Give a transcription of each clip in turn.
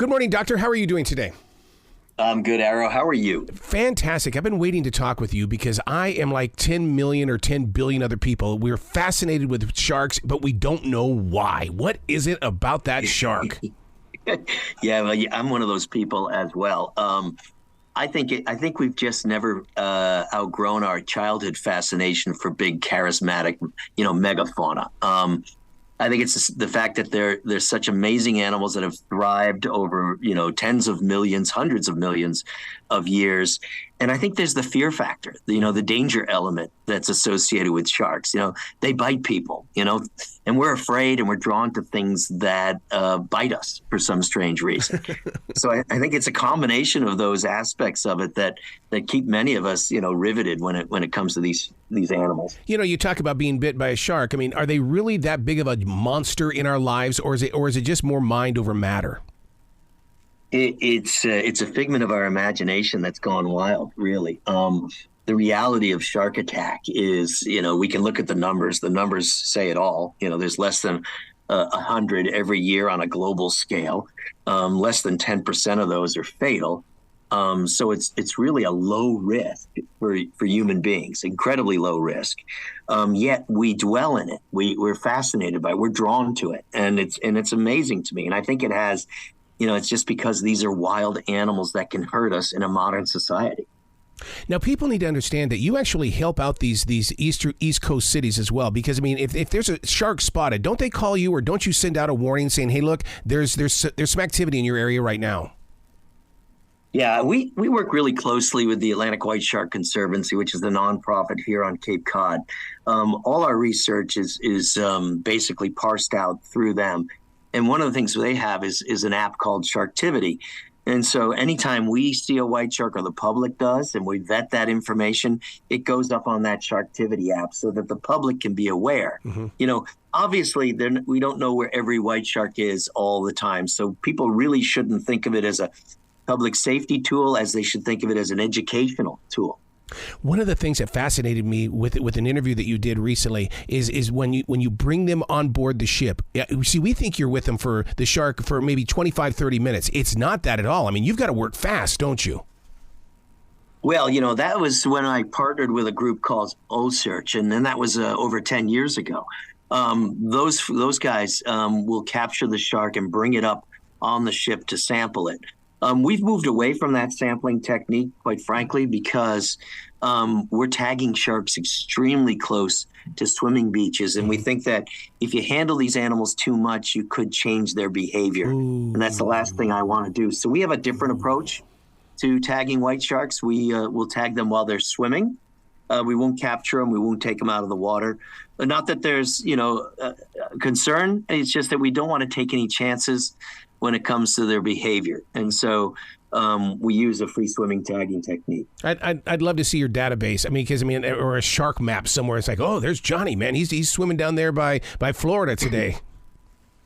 Good morning, Doctor. How are you doing today? I'm good, Arrow. How are you? Fantastic. I've been waiting to talk with you because I am like 10 million or 10 billion other people. We're fascinated with sharks, but we don't know why. What is it about that shark? Well, I'm one of those people as well. I think we've just never outgrown our childhood fascination for big, charismatic, megafauna. I think it's the fact that they're such amazing animals that have thrived over, tens of millions, hundreds of millions of years. And I think there's the fear factor, the danger element that's associated with sharks. They bite people, and we're afraid and we're drawn to things that bite us for some strange reason. So I think it's a combination of those aspects of it that keep many of us, riveted when it comes to these animals. You talk about being bit by a shark. I mean, are they really that big of a monster in our lives, or is it just more mind over matter? It's a figment of our imagination that's gone wild, really. The reality of shark attack is, we can look at the numbers. The numbers say it all. There's less than 100 every year on a global scale. Less than 10% of those are fatal. So it's really a low risk for human beings, incredibly low risk. Yet we dwell in it. We're fascinated by it. We're drawn to it, and it's amazing to me. And I think it has. It's just because these are wild animals that can hurt us in a modern society. Now, people need to understand that you actually help out these East Coast cities as well. Because, I mean, if there's a shark spotted, don't they call you or don't you send out a warning saying, hey, look, there's some activity in your area right now? Yeah, we work really closely with the Atlantic White Shark Conservancy, which is the nonprofit here on Cape Cod. All our research is basically parsed out through them. And one of the things they have is an app called Sharktivity. And so anytime we see a white shark, or the public does, and we vet that information, it goes up on that Sharktivity app so that the public can be aware. Mm-hmm. Obviously, we don't know where every white shark is all the time. So people really shouldn't think of it as a public safety tool, as they should think of it as an educational tool. One of the things that fascinated me with an interview that you did recently is when you bring them on board the ship. See, we think you're with them for the shark for maybe 25, 30 minutes. It's not that at all. I mean, you've got to work fast, don't you? Well, that was when I partnered with a group called O-Search, and then that was over 10 years ago. Those guys will capture the shark and bring it up on the ship to sample it. We've moved away from that sampling technique, quite frankly, because we're tagging sharks extremely close to swimming beaches. And we think that if you handle these animals too much, you could change their behavior. Ooh. And that's the last thing I want to do. So we have a different approach to tagging white sharks. We will tag them while they're swimming. We won't capture them. We won't take them out of the water. But not that there's, concern. It's just that we don't want to take any chances when it comes to their behavior. And so we use a free swimming tagging technique. I'd love to see your database. Or a shark map somewhere. It's like, oh, there's Johnny, man. He's swimming down there by Florida today.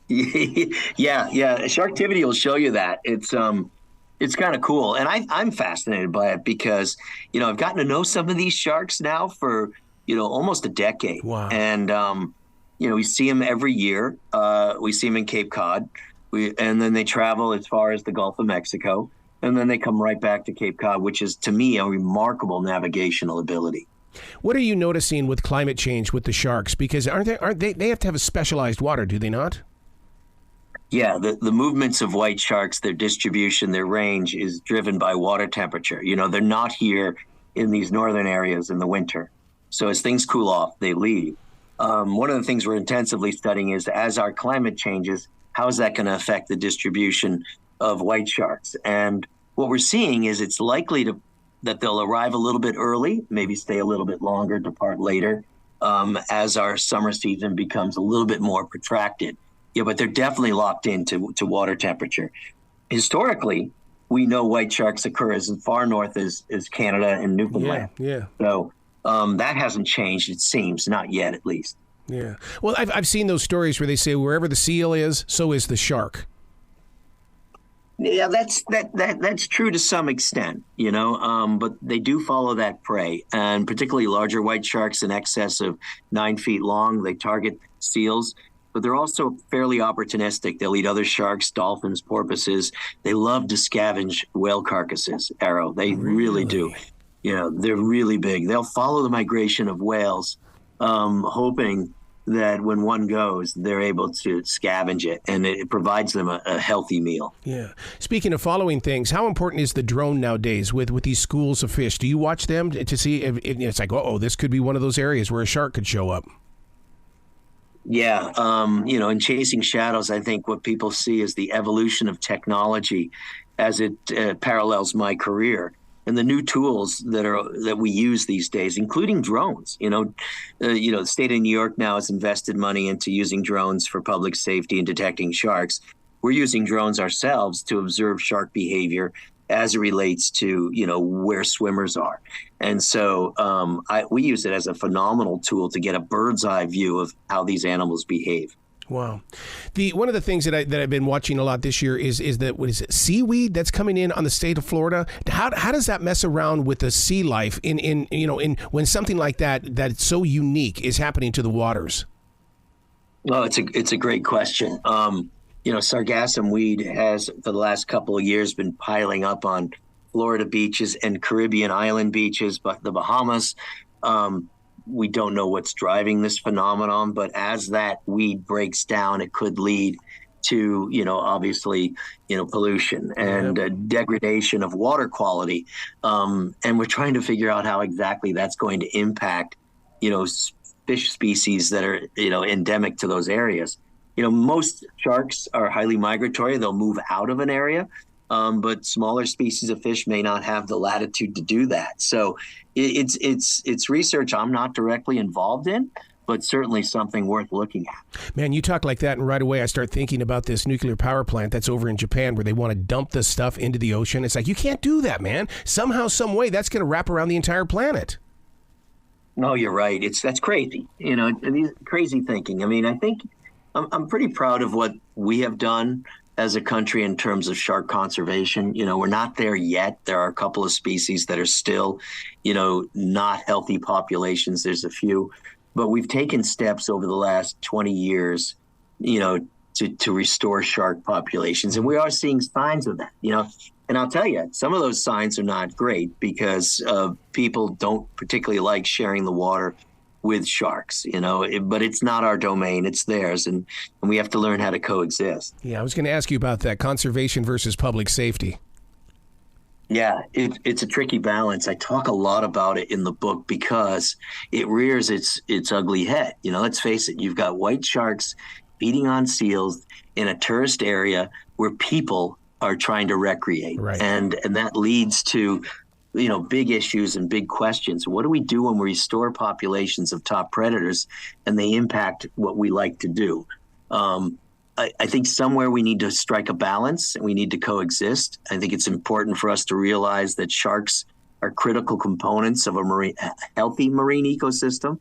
Yeah. Sharktivity will show you that. It's kind of cool. And I'm fascinated by it because, I've gotten to know some of these sharks now for, almost a decade. Wow. And, we see them every year. We see them in Cape Cod. And then they travel as far as the Gulf of Mexico, and then they come right back to Cape Cod, which is, to me, a remarkable navigational ability. What are you noticing with climate change with the sharks? Because they have to have a specialized water, do they not? Yeah, the movements of white sharks, their distribution, their range is driven by water temperature. They're not here in these northern areas in the winter. So as things cool off, they leave. One of the things we're intensively studying is, as our climate changes, how is that going to affect the distribution of white sharks? And what we're seeing is it's likely that they'll arrive a little bit early, maybe stay a little bit longer, depart later, as our summer season becomes a little bit more protracted. Yeah, but they're definitely locked into water temperature. Historically, we know white sharks occur as far north as Canada and Newfoundland. Yeah. So that hasn't changed, it seems, not yet at least. Yeah. Well, I've seen those stories where they say wherever the seal is, so is the shark. Yeah, that's true to some extent, but they do follow that prey, and particularly larger white sharks in excess of 9 feet long. They target seals, but they're also fairly opportunistic. They'll eat other sharks, dolphins, porpoises. They love to scavenge whale carcasses, Arrow. They really do. They're really big. They'll follow the migration of whales, hoping that when one goes, they're able to scavenge it, and it provides them a healthy meal. Yeah. Speaking of following things, how important is the drone nowadays with these schools of fish? Do you watch them to see if it's like, this could be one of those areas where a shark could show up? Yeah. In Chasing Shadows, I think what people see is the evolution of technology as it parallels my career. And the new tools that we use these days, including drones. The state of New York now has invested money into using drones for public safety and detecting sharks. We're using drones ourselves to observe shark behavior as it relates to, where swimmers are. And so we use it as a phenomenal tool to get a bird's eye view of how these animals behave. Wow. One of the things that I've been watching a lot this year is that, what is it, seaweed that's coming in on the state of Florida. How does that mess around with the sea life in when something like that's so unique is happening to the waters? Well, it's a great question. Sargassum weed has for the last couple of years been piling up on Florida beaches and Caribbean island beaches, but the Bahamas. We don't know what's driving this phenomenon, but as that weed breaks down, it could lead to, obviously, pollution and degradation of water quality. And we're trying to figure out how exactly that's going to impact, fish species that are, endemic to those areas. Most sharks are highly migratory. They'll move out of an area. But smaller species of fish may not have the latitude to do that. So it's research I'm not directly involved in, but certainly something worth looking at. Man, you talk like that, and right away I start thinking about this nuclear power plant that's over in Japan where they want to dump the stuff into the ocean. It's like, you can't do that, man. Somehow, some way, that's going to wrap around the entire planet. No, you're right. That's crazy. These crazy thinking. I mean, I think I'm pretty proud of what we have done as a country in terms of shark conservation. We're not there yet. There are a couple of species that are still, not healthy populations. There's a few, but we've taken steps over the last 20 years, to restore shark populations. And we are seeing signs of that, and I'll tell you, some of those signs are not great because people don't particularly like sharing the water with sharks, but it's not our domain, it's theirs, and we have to learn how to coexist. Yeah, I was going to ask you about that, conservation versus public safety. Yeah, it's a tricky balance. I talk a lot about it in the book because it rears its ugly head. Let's face it, you've got white sharks feeding on seals in a tourist area where people are trying to recreate. Right. And that leads to big issues and big questions. What do we do when we restore populations of top predators and they impact what we like to do? I think somewhere we need to strike a balance and we need to coexist. I think it's important for us to realize that sharks are critical components of a healthy marine ecosystem.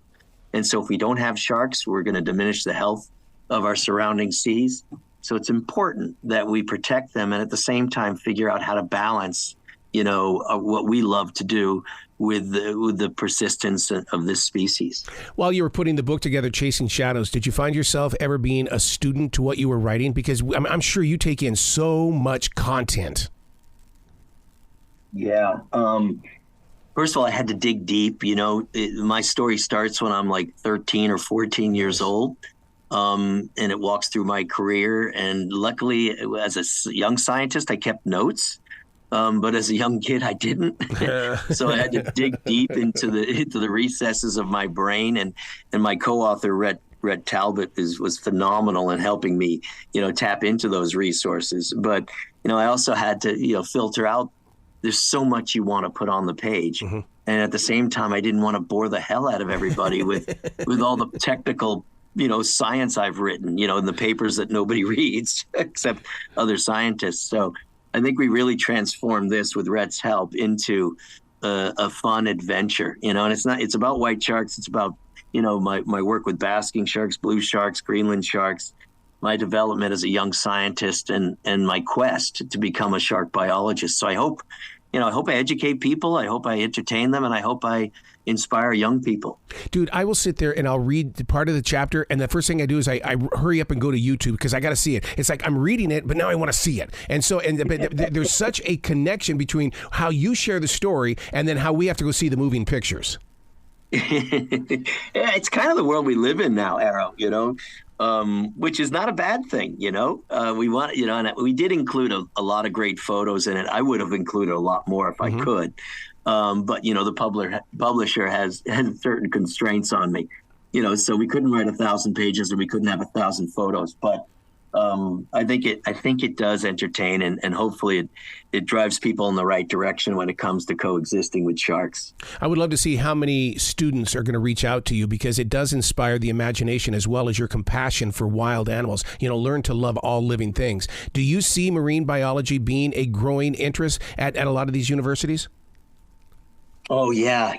And so if we don't have sharks, we're going to diminish the health of our surrounding seas. So it's important that we protect them and at the same time figure out how to balance what we love to do with the persistence of this species. While you were putting the book together, Chasing Shadows, did you find yourself ever being a student to what you were writing? Because I'm sure you take in so much content. Yeah. First of all, I had to dig deep. My story starts when I'm like 13 or 14 years old. And it walks through my career. And luckily, as a young scientist, I kept notes. But as a young kid, I didn't. So I had to dig deep into the recesses of my brain. And my co-author, Ret Talbot, was phenomenal in helping me, tap into those resources. But, I also had to, filter out. There's so much you want to put on the page. Mm-hmm. And at the same time, I didn't want to bore the hell out of everybody with all the technical science I've written, in the papers that nobody reads except other scientists. So I think we really transformed this with Ret's help into a fun adventure, and it's about white sharks. It's about, my work with basking sharks, blue sharks, Greenland sharks, my development as a young scientist and my quest to become a shark biologist. So I hope, I hope I educate people. I hope I entertain them, and I hope I inspire young people. Dude, I will sit there and I'll read part of the chapter, and the first thing I do is I hurry up and go to YouTube because I got to see it. It's like I'm reading it, but now I want to see it. And so, there's such a connection between how you share the story and then how we have to go see the moving pictures. It's kind of the world we live in now, Arrow, which is not a bad thing, we want, and we did include a lot of great photos in it. I would have included a lot more if I could. But, the publisher has certain constraints on me, so we couldn't write 1,000 pages or we couldn't have 1,000 photos. But I think it does entertain, and hopefully it drives people in the right direction when it comes to coexisting with sharks. I would love to see how many students are going to reach out to you, because it does inspire the imagination as well as your compassion for wild animals. Learn to love all living things. Do you see marine biology being a growing interest at a lot of these universities? Oh, yeah.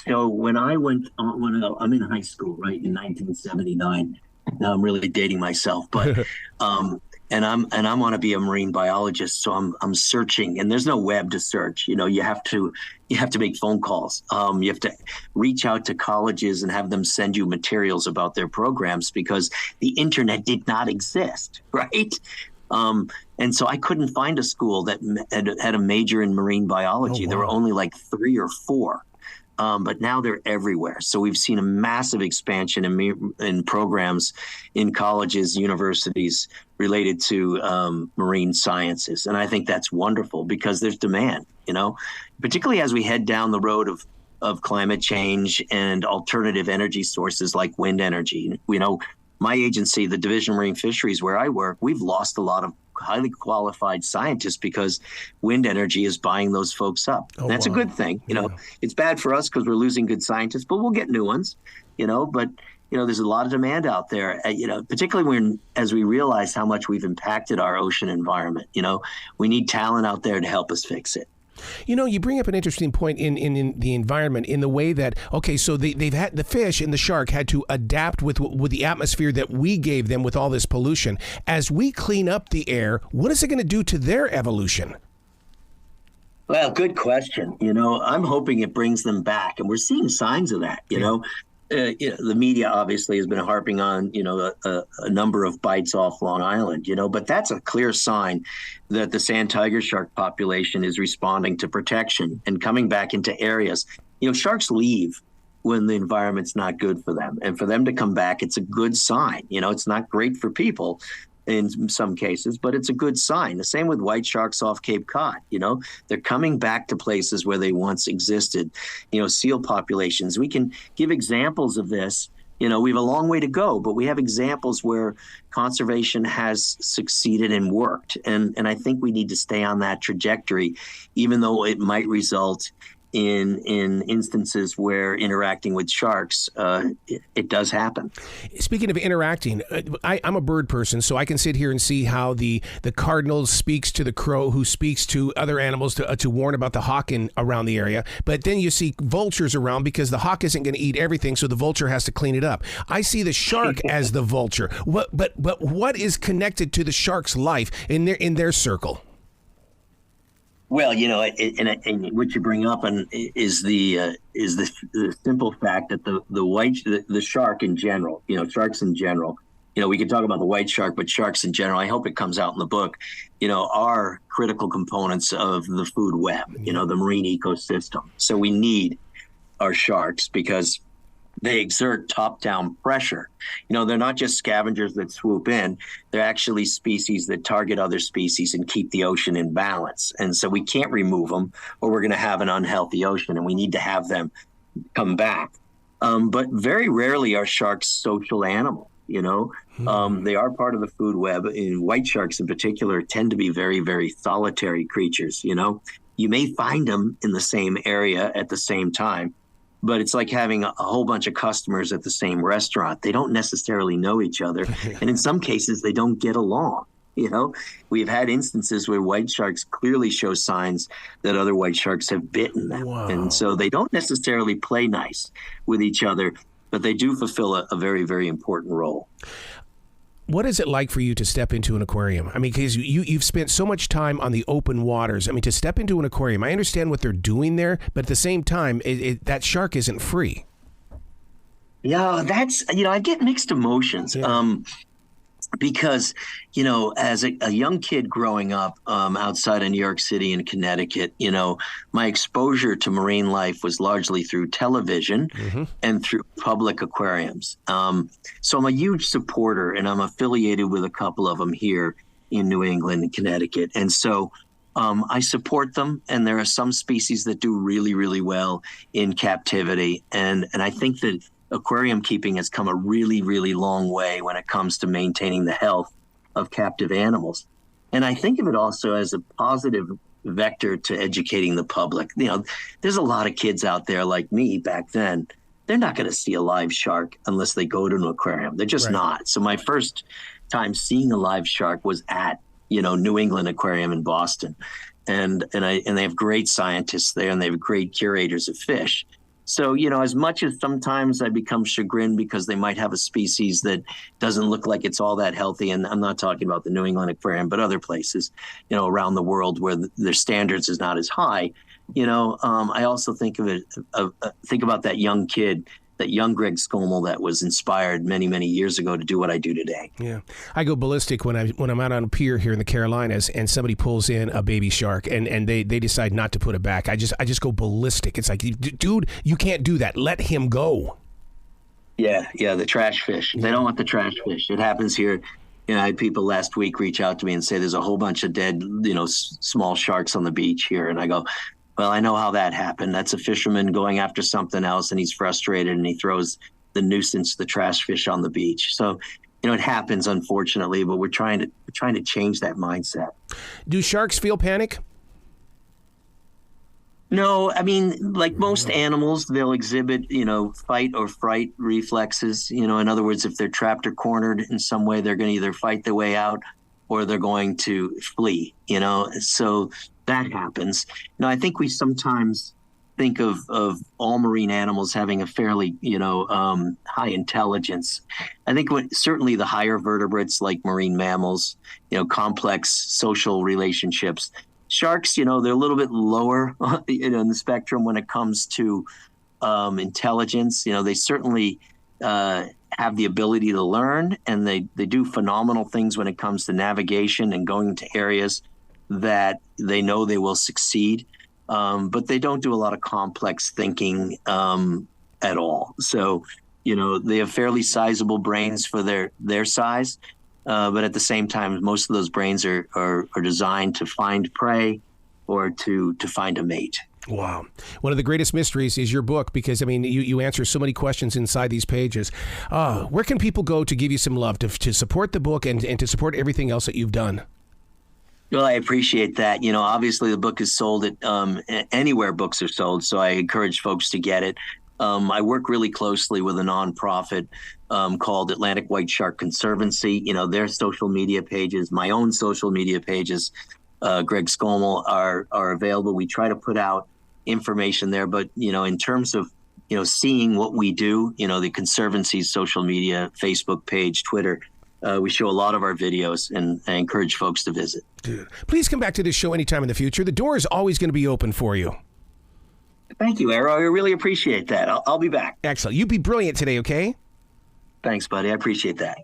So when I'm in high school, right, in 1979. Now I'm really dating myself, but and I want to be a marine biologist, so I'm searching, and there's no web to search. You have to make phone calls. You have to reach out to colleges and have them send you materials about their programs, because the internet did not exist, right? And so I couldn't find a school that had a major in marine biology. Oh, wow. There were only like 3 or 4. But now they're everywhere. So we've seen a massive expansion in programs in colleges, universities related to marine sciences. And I think that's wonderful, because there's demand, particularly as we head down the road of climate change and alternative energy sources like wind energy. My agency, the Division of Marine Fisheries, where I work, we've lost a lot of highly qualified scientists because wind energy is buying those folks up. Oh, that's wow. a good thing. It's bad for us because we're losing good scientists, but we'll get new ones, but there's a lot of demand out there, particularly as we realize how much we've impacted our ocean environment. We need talent out there to help us fix it. You bring up an interesting point in the environment, in the way that, okay, so they've had, the fish and the shark had to adapt with the atmosphere that we gave them with all this pollution. As we clean up the air, what is it going to do to their evolution? Well, good question. I'm hoping it brings them back, and we're seeing signs of that. The media obviously has been harping on, a number of bites off Long Island, but that's a clear sign that the sand tiger shark population is responding to protection and coming back into areas. Sharks leave when the environment's not good for them, and for them to come back, it's a good sign. It's not great for people in some cases, but it's a good sign. The same with white sharks off Cape Cod. They're coming back to places where they once existed. Seal populations. We can give examples of this. We have a long way to go, but we have examples where conservation has succeeded and worked. And I think we need to stay on that trajectory, even though it might result in instances where interacting with sharks, it does happen. Speaking of interacting, I'm a bird person, so I can sit here and see how the cardinal speaks to the crow, who speaks to other animals to warn about the hawk around the area. But then you see vultures around, because the hawk isn't going to eat everything, so the vulture has to clean it up. I see the shark as the vulture. But what is connected to the shark's life in their circle? Well, and what you bring up is the simple fact that the shark in general, sharks in general, we can talk about the white shark, but sharks in general, I hope it comes out in the book, are critical components of the food web, the marine ecosystem. So we need our sharks because they exert top-down pressure. They're not just scavengers that swoop in. They're actually species that target other species and keep the ocean in balance. And so we can't remove them, or we're going to have an unhealthy ocean, and we need to have them come back. But very rarely are sharks social animals. They are part of the food web. And white sharks in particular tend to be very, very solitary creatures. You may find them in the same area at the same time, but it's like having a whole bunch of customers at the same restaurant. They don't necessarily know each other. And in some cases, they don't get along. We've had instances where white sharks clearly show signs that other white sharks have bitten them. Wow. And so they don't necessarily play nice with each other, but they do fulfill a very, very important role. What is it like for you to step into an aquarium? I mean, because you've spent so much time on the open waters. I mean, to step into an aquarium, I understand what they're doing there, but at the same time, that shark isn't free. Yeah, that's, I get mixed emotions. Yeah. Because, as a young kid growing up outside of New York City and Connecticut, my exposure to marine life was largely through television and through public aquariums. So I'm a huge supporter, and I'm affiliated with a couple of them here in New England and Connecticut. And so I support them, and there are some species that do really, really well in captivity. And I think that aquarium keeping has come a really, really long way when it comes to maintaining the health of captive animals. And I think of it also as a positive vector to educating the public. There's a lot of kids out there like me back then. They're not going to see a live shark unless they go to an aquarium. They're just not. So my first time seeing a live shark was at, New England Aquarium in Boston. And they have great scientists there, and they have great curators of fish. So, as much as sometimes I become chagrined because they might have a species that doesn't look like it's all that healthy, and I'm not talking about the New England Aquarium, but other places, around the world where their standards is not as high, I also think about that young kid, that young Greg Skomal that was inspired many, many years ago to do what I do today. Yeah. I go ballistic when I'm out on a pier here in the Carolinas and somebody pulls in a baby shark and they decide not to put it back. I just go ballistic. It's like, dude, you can't do that. Let him go. Yeah, the trash fish. They don't want the trash fish. It happens here. I had people last week reach out to me and say there's a whole bunch of dead, small sharks on the beach here. And I go, well, I know how that happened. That's a fisherman going after something else, and he's frustrated, and he throws the nuisance, the trash fish, on the beach. So, it happens, unfortunately, but we're trying to change that mindset. Do sharks feel panic? No, I mean, like most animals, they'll exhibit, fight or fright reflexes. In other words, if they're trapped or cornered in some way, they're going to either fight their way out or they're going to flee, so that happens. I think we sometimes think of all marine animals having a fairly, high intelligence. I think certainly the higher vertebrates like marine mammals, complex social relationships. Sharks, they're a little bit lower, in the spectrum when it comes to intelligence. They certainly have the ability to learn, and they do phenomenal things when it comes to navigation and going into areas that they know they will succeed, but they don't do a lot of complex thinking at all. So, they have fairly sizable brains for their size, but at the same time, most of those brains are designed to find prey or to find a mate. Wow. One of the greatest mysteries is your book, because, you answer so many questions inside these pages. Where can people go to give you some love, to support the book and to support everything else that you've done? Well, I appreciate that. Obviously the book is sold at anywhere books are sold, so I encourage folks to get it. I work really closely with a nonprofit called Atlantic White Shark Conservancy. Their social media pages, my own social media pages, Greg Skomal, are available. We try to put out information there, but in terms of seeing what we do, the Conservancy's social media, Facebook page, Twitter, we show a lot of our videos, and I encourage folks to visit. Dude, please come back to this show anytime in the future. The door is always going to be open for you. Thank you, Arrow. I really appreciate that. I'll be back. Excellent. You be brilliant today, okay? Thanks, buddy. I appreciate that.